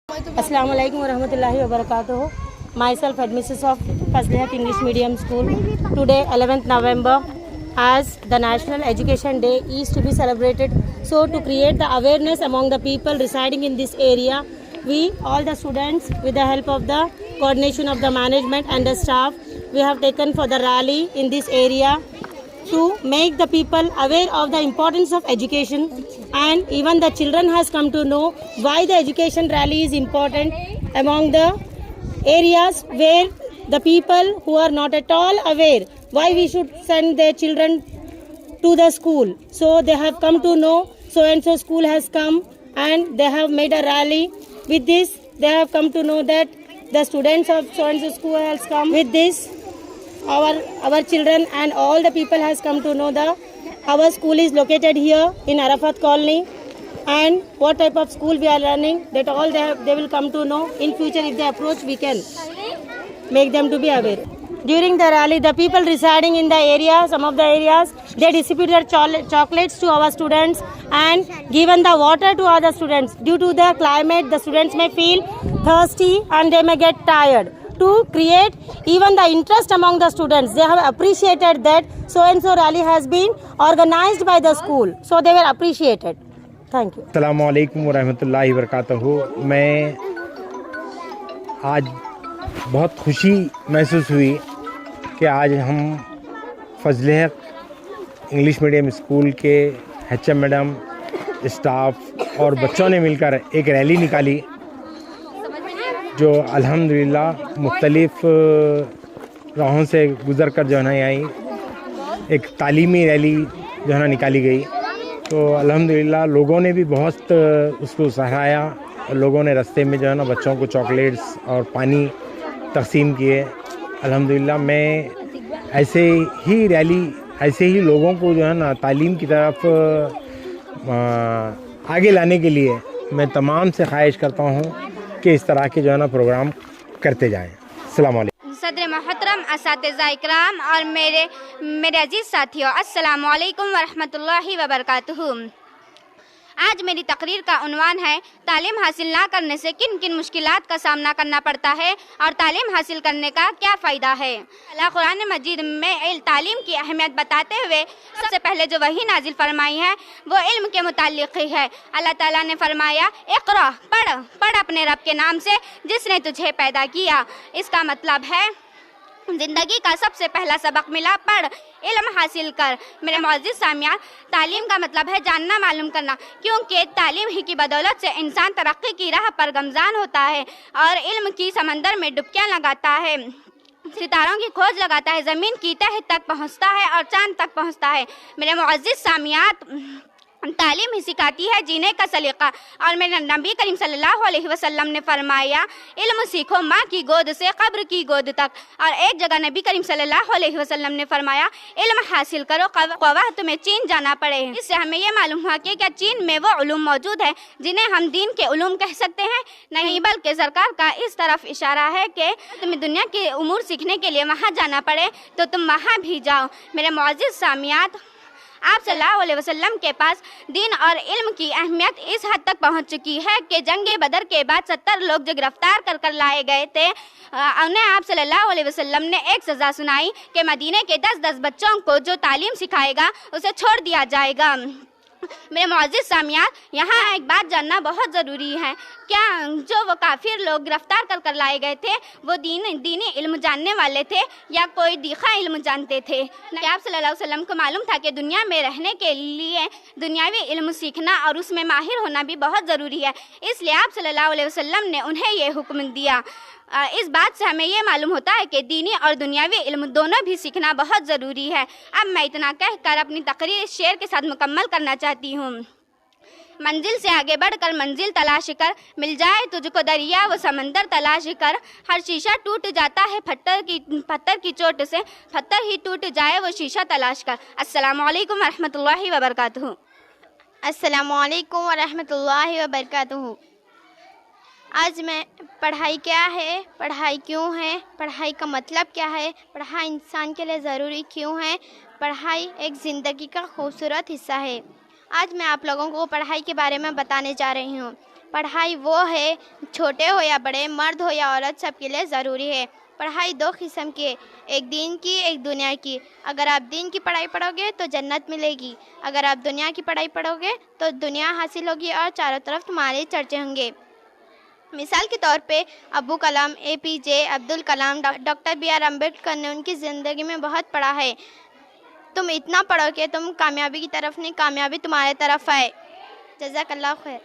Assalamu alaikum warahmatullahi wabarakatuh. Myself, headmistress of Fazlihat English Medium School. Today, 11th November, as the National Education Day is to be celebrated. So, to create the awareness among the people residing in this area, we, all the students, with the help of the coordination of the management and the staff, we have taken for the rally in this area to make the people aware of the importance of education, and even the children has come to know why the education rally is important among the areas where the people who are not at all aware why we should send their children to the school. So they have come to know so and so school has come and they have made a rally. With this they have come to know that the students of so and so school has come. With this our children and all the people has come to know that our school is located here in Arafat Colony, and what type of school we are running, that all they will come to know. In future, if they approach, we can make them to be aware. During the rally, the people residing in the area, some of the areas, they distributed chocolates to our students and given the water to other students. Due to the climate, the students may feel thirsty and they may get tired. To create even the interest among the students, they have appreciated that so and so rally has been organized by the school, so they were appreciated. Thank you. अस्सलामु अलैकुम वरहमतुल्लाहि वबरकातुहू। मैं आज बहुत खुशी महसूस हुई कि आज हम फजलिहत इंग्लिश मीडियम स्कूल के HM मैडम, स्टाफ और बच्चों ने मिलकर एक रैली निकाली जो अल्हम्दुलिल्लाह मुख्तलिफ़ राहों से गुज़र कर जो है ना आई एक तालीमी रैली जो है ना निकाली गई। तो अल्हम्दुलिल्लाह लोगों ने भी बहुत उसको सराहा और लोगों ने रास्ते में जो है ना बच्चों को चॉकलेट्स और पानी तकसीम किए। अल्हम्दुलिल्लाह मैं ऐसे ही लोगों को जो है ना तालीम की तरफ आगे लाने के लिए मैं तमाम से ख्वाहिश करता हूँ कि इस तरह के जो है ना प्रोग्राम करते जाएं। अस्सलाम वालेकुम। सदर मोहतरम, असातिज़ा इकराम और मेरे अजीज़ साथियों, अस्सलाम वालेकुम वरहमतुल्लाहि वबरकातुहू। आज मेरी तकरीर का उन्वान है तालीम हासिल ना करने से किन किन मुश्किलात का सामना करना पड़ता है और तालीम हासिल करने का क्या फ़ायदा है। अल्लाह कुरान मजीद में तालीम की अहमियत बताते हुए सबसे पहले जो वही नाजिल फरमाई है वो इल्म के मुताल्लिक़ ही है। अल्लाह ताला ने फरमाया, इक़रा, पढ़ अपने रब के नाम से जिसने तुझे पैदा किया। इसका मतलब है ज़िंदगी का सबसे पहला सबक मिला, पढ़, इल्म हासिल कर। मेरे मुअज़्ज़िज़ सामियान, तालीम का मतलब है जानना मालूम करना, क्योंकि तालीम ही की बदौलत से इंसान तरक्की की राह पर गमज़ान होता है और इल्म की समंदर में डुबकियाँ लगाता है, सितारों की खोज लगाता है, ज़मीन की तह तक पहुँचता है और चाँद तक पहुँचता है। मेरे मुअज़्ज़िज़ सामियात, तालीम ही सिखाती है जीने का सलीका। और मेरे नबी करीम सल्लल्लाहु अलैहि वसल्लम ने फरमाया, इल्म सीखो माँ की गोद से कब्र की गोद तक। और एक जगह नबी करीम सल्लल्लाहु अलैहि वसल्लम ने फरमाया, इल्म हासिल करो ख्वाह तुम्हें चीन जाना पड़े। इससे हमें ये मालूम हुआ कि क्या चीन में वो उलूम मौजूद है जिन्हें हम दीन के उलूम कह सकते हैं? नहीं, बल्कि सरकार का इस तरफ इशारा है कि तुम्हें दुनिया के उमूर सीखने के लिए वहाँ जाना पड़े तो तुम वहाँ भी जाओ। मेरे मुअज़्ज़िज़ सामियात, आप सल्लल्लाहु अलैहि वसल्लम के पास दीन और इल्म की अहमियत इस हद तक पहुंच चुकी है कि जंग बदर के बाद 70 लोग जो गिरफ्तार कर लाए गए थे, उन्हें आप सल्लल्लाहु अलैहि वसल्लम ने एक सज़ा सुनाई कि मदीने के 10-10 बच्चों को जो तालीम सिखाएगा उसे छोड़ दिया जाएगा। मेरे मुअज़्ज़िज़ सामियात, यहाँ एक बात जानना बहुत ज़रूरी है, क्या जो वो काफिर लोग गिरफ्तार कर लाए गए थे वो दीनी इल्म जानने वाले थे या कोई दीखा इल्म जानते थे? आप सल्लल्लाहु अलैहि वसल्लम को मालूम था कि दुनिया में रहने के लिए दुनियावी इल्म सीखना और उसमें माहिर होना भी बहुत ज़रूरी है, इसलिए आप सल्लल्लाहु अलैहि वसल्लम ने उन्हें ये हुक्म दिया। इस बात से हमें ये मालूम होता है कि दीनी और दुनियावी इल्म दोनों भी सीखना बहुत ज़रूरी है। अब मैं इतना कहकर अपनी तकरीर शेर के साथ मुकम्मल करना चाहती हूँ। मंजिल से आगे बढ़कर मंजिल तलाश कर, मिल जाए तुझको दरिया वो समंदर तलाश कर। हर शीशा टूट जाता है पत्थर की चोट से, पत्थर ही टूट जाए वो शीशा तलाश कर। अस्सलामु अलैकुम वरहमतुल्लाहि वबरकातुहू। अस्सलामु अलैकुम वरहमतुल्लाहि वबरकातुहू। आज मैं पढ़ाई क्या है, पढ़ाई क्यों है, पढ़ाई का मतलब क्या है, पढ़ाई इंसान के लिए ज़रूरी क्यों है, पढ़ाई एक ज़िंदगी का खूबसूरत हिस्सा है। आज मैं आप लोगों को पढ़ाई के बारे में बताने जा रही हूँ। پڑھائی وہ ہے، چھوٹے ہو یا بڑے، مرد ہو یا عورت، سب کے لیے ضروری ہے۔ پڑھائی دو قسم کی ہے، ایک دین کی، ایک دنیا کی۔ اگر آپ دین کی پڑھائی پڑھو گے تو جنت ملے گی، اگر آپ دنیا کی پڑھائی پڑھو گے تو دنیا حاصل ہوگی اور چاروں طرف تمہارے چرچے ہوں گے۔ مثال کے طور پہ ابو کلام، APJ Abdul Kalam, doctor BR Ambedkar نے ان کی زندگی میں بہت پڑھا ہے۔ تم اتنا پڑھو کہ تم کامیابی کی طرف نہیں، کامیابی تمہارے طرف آئے۔ جزاک اللہ خیر۔